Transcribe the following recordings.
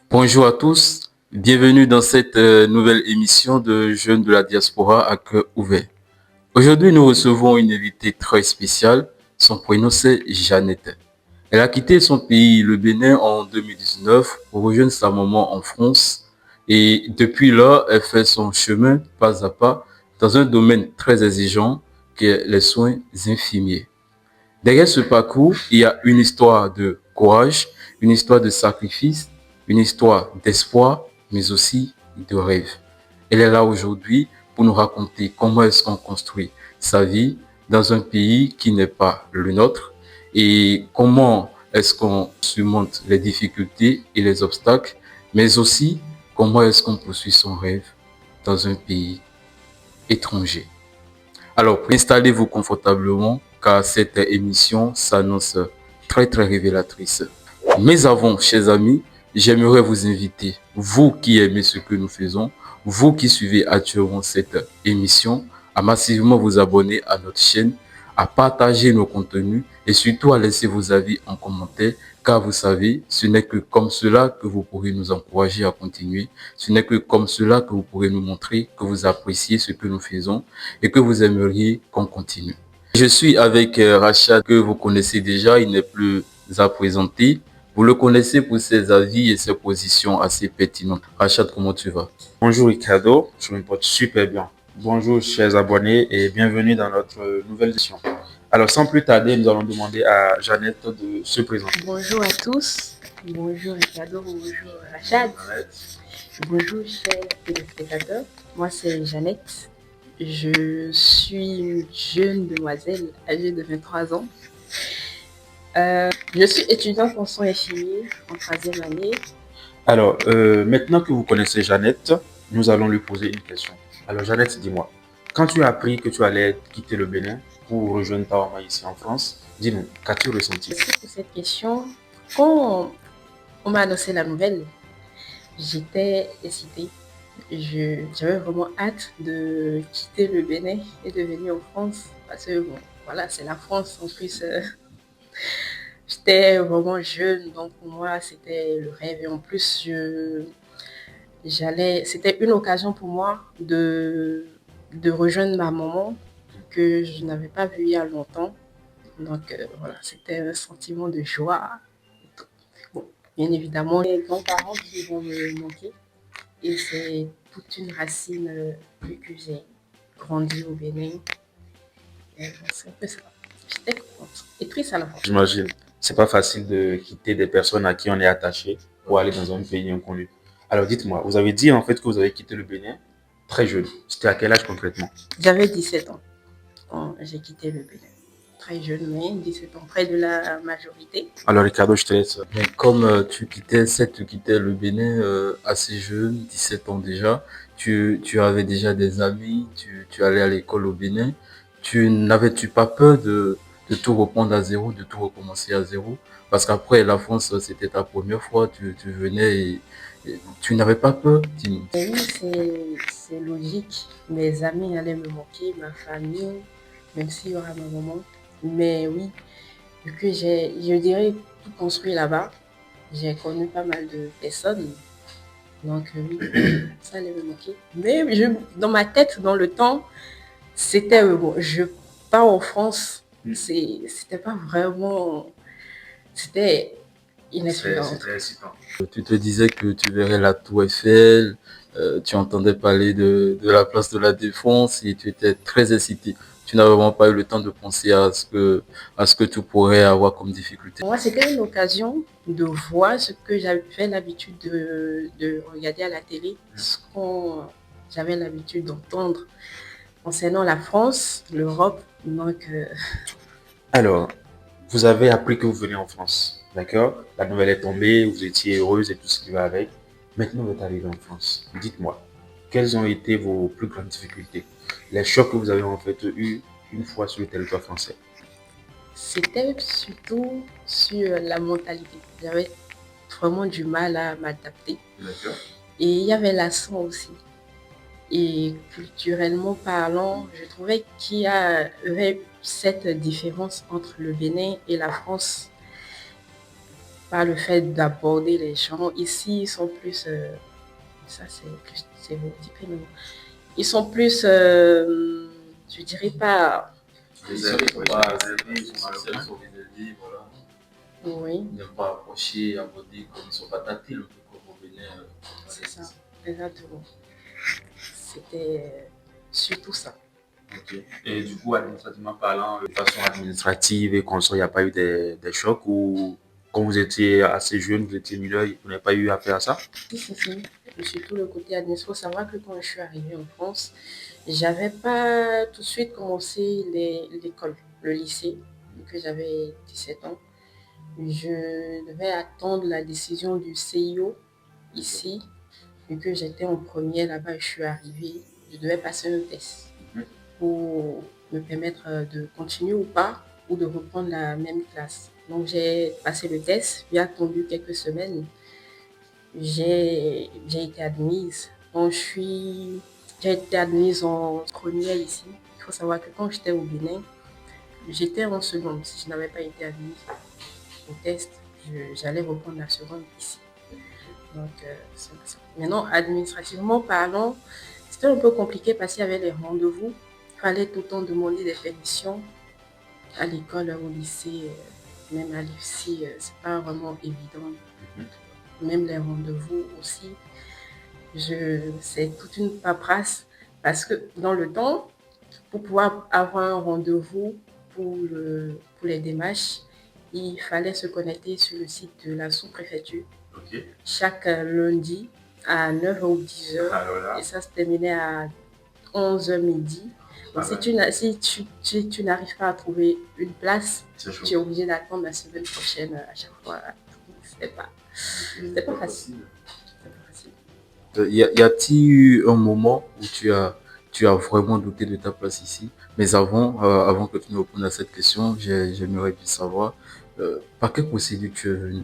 Bonjour à tous, bienvenue dans cette nouvelle émission de Jeunes de la diaspora à cœur ouvert. Aujourd'hui, nous recevons une invitée très spéciale. Son prénom, c'est Jeannette. Elle a quitté son pays, le Bénin, en 2019 pour rejoindre sa maman en France. Et depuis là, elle fait son chemin pas à pas dans un domaine très exigeant qui est les soins infirmiers. Derrière ce parcours, il y a une histoire de courage, une histoire de sacrifice, une histoire d'espoir, mais aussi de rêve. Elle est là aujourd'hui pour nous raconter comment est-ce qu'on construit sa vie dans un pays qui n'est pas le nôtre et comment est-ce qu'on surmonte les difficultés et les obstacles, mais aussi comment est-ce qu'on poursuit son rêve dans un pays étranger. Alors, installez-vous confortablement car cette émission s'annonce très révélatrice. Mais avant, chers amis, j'aimerais vous inviter, vous qui aimez ce que nous faisons, vous qui suivez actuellement cette émission, à massivement vous abonner à notre chaîne, à partager nos contenus et surtout à laisser vos avis en commentaire car vous savez, ce n'est que comme cela que vous pourrez nous encourager à continuer. Ce n'est que comme cela que vous pourrez nous montrer que vous appréciez ce que nous faisons et que vous aimeriez qu'on continue. Je suis avec Rachad que vous connaissez déjà, il n'est plus à présenter. Vous le connaissez pour ses avis et ses positions assez pertinentes. Rachad, comment tu vas? Bonjour Ricardo, je me porte super bien. Bonjour chers abonnés et bienvenue dans notre nouvelle édition. Alors sans plus tarder, nous allons demander à Jeannette de se présenter. Bonjour à tous, bonjour Ricardo, bonjour Rachad, bonjour chers téléspectateurs. Moi c'est Jeannette, je suis une jeune demoiselle âgée de 23 ans. Je suis étudiante en soins infirmiers en 3e année. Alors maintenant que vous connaissez Jeannette, nous allons lui poser une question. Alors Jeannette, dis-moi, quand tu as appris que tu allais quitter le Bénin pour rejoindre ta maman ici en France, dis-nous, qu'as-tu ressenti? Merci pour cette question. Quand on m'a annoncé la nouvelle, j'étais excitée. J'avais vraiment hâte de quitter le Bénin et de venir en France parce que bon, voilà, c'est la France en plus. J'étais vraiment jeune, donc pour moi c'était le rêve et en plus c'était une occasion pour moi de rejoindre ma maman que je n'avais pas vue il y a longtemps. Donc voilà, c'était un sentiment de joie. Bon, bien évidemment, les grands-parents qui vont me manquer. Et c'est toute une racine vu que j'ai grandi au Bénin. Et bon, c'est un peu ça. J'étais contente et triste à la fois. J'imagine. C'est pas facile de quitter des personnes à qui on est attaché pour aller dans un pays inconnu. Alors dites-moi, vous avez dit en fait que vous avez quitté le Bénin très jeune. C'était à quel âge concrètement? J'avais 17 ans quand j'ai quitté le Bénin. Très jeune, mais 17 ans, près de la majorité. Alors Ricardo, je te laisse. Mais comme tu quittais le Bénin assez jeune, 17 ans déjà, tu avais déjà des amis, tu allais à l'école au Bénin, n'avais-tu pas peur de tout reprendre à zéro, de tout recommencer à zéro? Parce qu'après la France, c'était ta première fois, tu venais et tu n'avais pas peur, dis-nous. Et oui, c'est logique. Mes amis allaient me manquer, ma famille, même s'il y aura ma maman. Mais oui, vu que je dirais, tout construit là-bas, j'ai connu pas mal de personnes. Donc oui, ça allait me manquer. Mais dans ma tête, dans le temps, c'était bon, je pars en France. C'était pas vraiment. C'était inespérant. C'était excitant. Tu te disais que tu verrais la Tour Eiffel, tu entendais parler de la place de la Défense et tu étais très excité. Tu n'as vraiment pas eu le temps de penser à ce que tu pourrais avoir comme difficulté. Pour moi, c'était une occasion de voir ce que j'avais l'habitude de regarder à la télé, ce qu'on j'avais l'habitude d'entendre concernant la France, l'Europe. Donc, Alors, vous avez appris que vous venez en France, d'accord? La nouvelle est tombée, vous étiez heureuse et tout ce qui va avec. Maintenant, vous êtes arrivé en France. Dites-moi, quelles ont été vos plus grandes difficultés? Les chocs que vous avez en fait eu une fois sur le territoire français. c'était surtout sur la mentalité. J'avais vraiment du mal à m'adapter. D'accord. Et il y avait l'accent aussi. Et culturellement parlant, je trouvais qu'il y avait cette différence entre le Bénin et la France. par le fait d'aborder les gens. Ici, ils sont plus... ça, c'est vous dire, mais ils sont plus... je dirais pas... Ils sont pas réservés, ils sont réservés, voilà. Oui, Ils n'aiment pas approcher, aborder, comme ils ne sont pas tactiles, un peu comme au Bénin. c'est ça, exactement. C'était surtout ça. Ok. Et du coup, administrativement parlant, de façon administrative et comme ça, il n'y a pas eu des chocs ou quand vous étiez assez jeune, vous étiez mineur, vous n'avez pas eu affaire à ça? Si. Et surtout le côté administratif. Il faut savoir que quand je suis arrivée en France, j'avais pas tout de suite commencé l'école, le lycée, vu que j'avais 17 ans. Je devais attendre la décision du CIO ici, vu que j'étais en première là-bas, je suis arrivée. Je devais passer un test pour me permettre de continuer ou pas, ou de reprendre la même classe. Donc j'ai passé le test, j'ai attendu quelques semaines, j'ai été admise. Donc j'ai été admise en première ici. Il faut savoir que quand j'étais au Bénin, j'étais en seconde. Si je n'avais pas été admise au test, j'allais reprendre la seconde ici. Donc, c'est ça. Maintenant, administrativement parlant, c'était un peu compliqué parce qu'il y avait les rendez-vous. Il fallait tout le temps demander des permissions à l'école, au lycée, même à l'IFSI, c'est pas vraiment évident. Même les rendez-vous aussi, c'est toute une paperasse parce que dans le temps, pour pouvoir avoir un rendez-vous pour les démarches, il fallait se connecter sur le site de la sous-préfecture Ok. chaque lundi à 9h ou 10h. Alors là, Et ça se terminait à 11h midi. Donc, si tu n'arrives pas à trouver une place, c'est chaud. tu es obligé d'attendre la semaine prochaine à chaque fois. C'était pas facile. C'était pas facile. Y a-t-il eu un moment où tu as vraiment douté de ta place ici? Mais avant que tu nous répondes à cette question, j'aimerais bien savoir par quelle procédure tu es venu?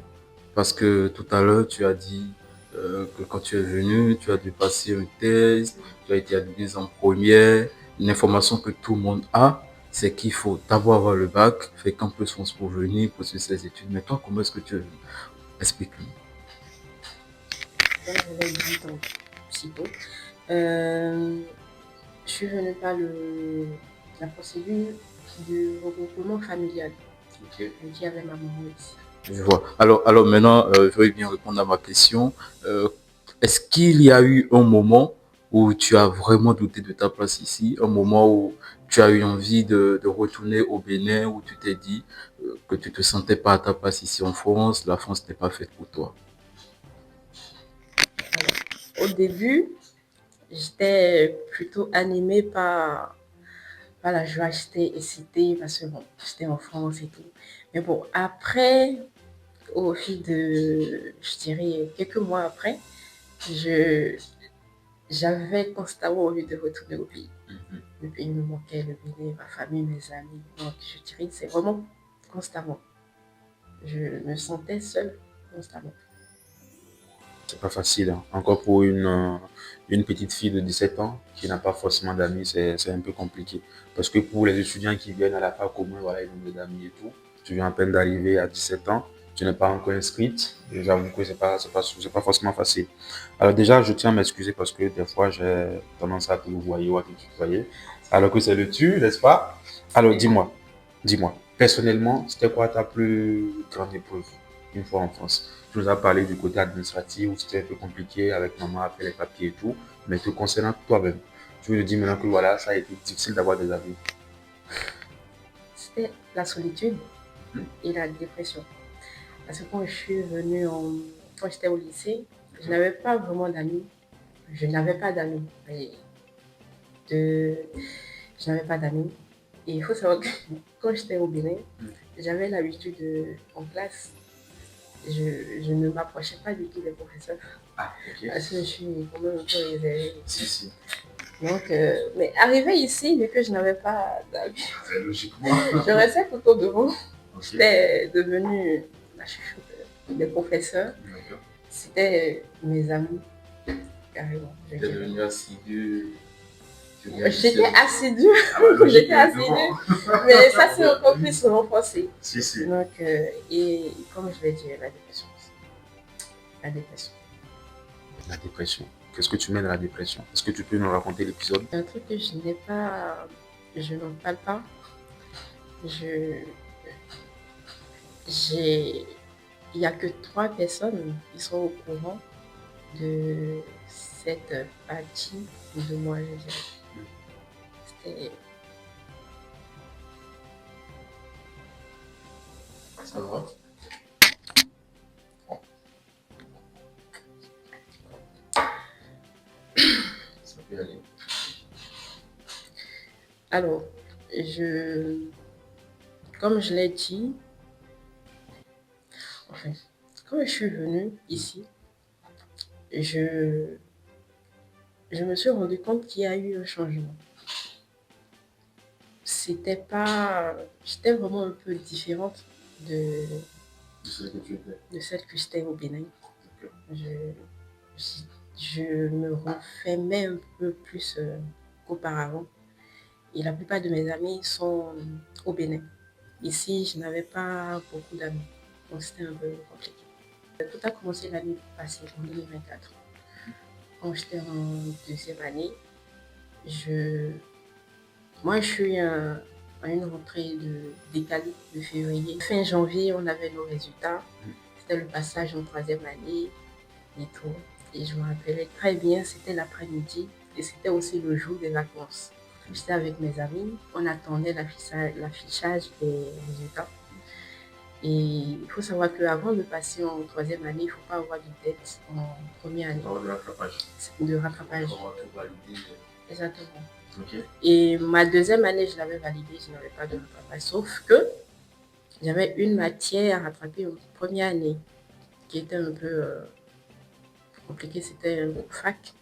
Parce que tout à l'heure, tu as dit que quand tu es venu, tu as dû passer un test, tu as été admis en première. Une information que tout le monde a, c'est qu'il faut d'abord avoir le bac, faire campus France pour venir, poursuivre ses études. Mais toi, comment est-ce que tu es venu? Explique-nous. Comme je l'ai dit si tôt, je suis venue par la procédure du regroupement familial. Ok. Qui avait ma maman ici. Je vois. Alors maintenant, je vais bien répondre à ma question. Est-ce qu'il y a eu un moment où tu as vraiment douté de ta place ici, un moment où tu as eu envie de retourner au Bénin, où tu t'es dit que tu te sentais pas à ta place ici en France, la France n'est pas faite pour toi? Au début, j'étais plutôt animée par la joie, j'étais excitée parce que bon, j'étais en France et tout. Mais bon, après, au fil de, je dirais, quelques mois après, j'avais constamment envie de retourner au pays. Le pays me manquait, le Bénin, ma famille, mes amis. Donc, je dirais que c'est vraiment constamment. Je me sentais seule constamment. c'est pas facile, hein. Encore pour une petite fille de 17 ans qui n'a pas forcément d'amis, c'est un peu compliqué. Parce que pour les étudiants qui viennent à la fac au moins, voilà, ils ont des amis et tout. Tu viens à peine d'arriver à 17 ans, tu n'es pas encore inscrite. Et j'avoue que c'est pas forcément facile. Alors déjà, je tiens à m'excuser parce que des fois, j'ai tendance à te voyer ou à te tutoyer. Alors que c'est le tu, n'est-ce pas? Alors dis-moi, personnellement, c'était quoi ta plus grande épreuve une fois en France? Tu nous as parlé du côté administratif où c'était un peu compliqué avec maman à faire les papiers et tout, mais te concernant toi-même, tu veux nous dire maintenant que voilà, ça a été difficile d'avoir des amis. C'était la solitude et la dépression. Parce que quand j'étais au lycée, je n'avais pas vraiment d'amis. Je n'avais pas d'amis. Je n'avais pas d'amis. Et il faut savoir que quand j'étais au Bénin, j'avais l'habitude en classe, je ne m'approchais pas du tout des professeurs. Ah, ok. Parce que je suis quand même un peu réservée. Si. Donc, mais arrivé ici, vu que je n'avais pas d'amis, Logiquement. je restais tout autour de vous. Ok. J'étais devenue la chouchoute des professeurs. D'accord. C'était mes amis, carrément. Tu es devenu assidu. J'étais assidue, Ah bah, logique, j'étais assidue, mais ça c'est encore plus renforcé. Si. Donc, et comme je l'ai dit, la dépression aussi. La dépression. La dépression. Qu'est-ce que tu mènes à la dépression? Est-ce que tu peux nous raconter l'épisode? Un truc que je n'ai pas, je n'en parle pas. Il n'y a que 3 personnes qui sont au courant de cette partie de moi, je dirais. C'était Ça va? Ça peut aller. Alors, comme je l'ai dit, enfin, quand je suis venue ici, je me suis rendu compte qu'il y a eu un changement. J'étais vraiment un peu différente de celle que j'étais au Bénin. Je me renfermais un peu plus qu'auparavant. Et la plupart de mes amis sont au Bénin. Ici, je n'avais pas beaucoup d'amis. Donc, c'était un peu compliqué. Tout a commencé l'année passée, en 2024. Quand j'étais en 2e année, moi, je suis à une rentrée décalée de février. Fin janvier, on avait nos résultats. C'était le passage en 3e année et tout. Et je me rappelais très bien, c'était l'après-midi et c'était aussi le jour des vacances. J'étais avec mes amis, on attendait l'affichage des résultats. Et il faut savoir qu'avant de passer en 3e année, il ne faut pas avoir de dette en première année. De rattrapage. Exactement. Ok. Et ma 2e année, je l'avais validée, je n'avais pas de rattrapage. Sauf que j'avais une matière à rattraper en première année qui était un peu compliquée, c'était un groupe fac.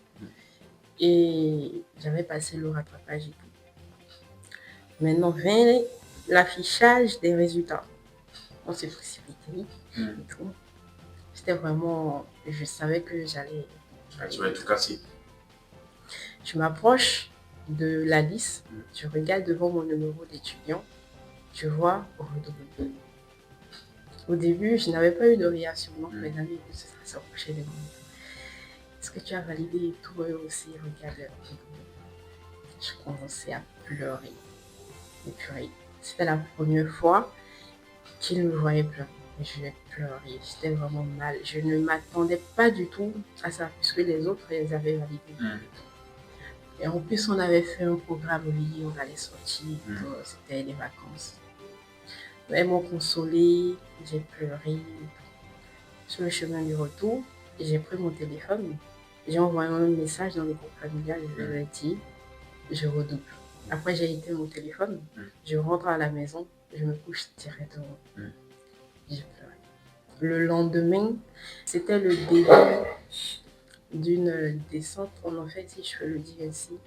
Et j'avais passé le rattrapage et tout. Maintenant vint l'affichage des résultats. On s'est précipité et tout. C'était vraiment, je savais que j'allais. Tu vas tout casser. Je m'approche de la liste, je regarde devant mon numéro d'étudiant, je vois redouble. Au début, je n'avais pas eu de réaction, donc mes amis s'approchaient de moi. Est-ce que tu as validé et tout? Eux aussi regardaient redouble. Je commençais à pleurer. Et purée, c'était la première fois qu'ils me voyaient pleurer. Je pleurais, j'étais vraiment mal. Je ne m'attendais pas du tout à ça, puisque les autres, les avaient validés. Et en plus, on avait fait un programme, oui, on allait sortir, c'était les vacances. Elles m'ont consolée, j'ai pleuré. Sur le chemin du retour, j'ai pris mon téléphone, j'ai envoyé un message dans le groupe familial, je leur ai dit, je redouble. Après, j'ai éteint mon téléphone, je rentre à la maison, je me couche directement. J'ai pleuré. Le lendemain, c'était le début d'une descente en enfer, si je peux le dire ainsi.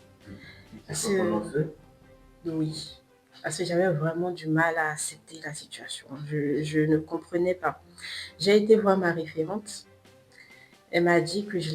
Oui, parce que j'avais vraiment du mal à accepter la situation. Je ne comprenais pas. J'ai été voir ma référente. Elle m'a dit que je l'ai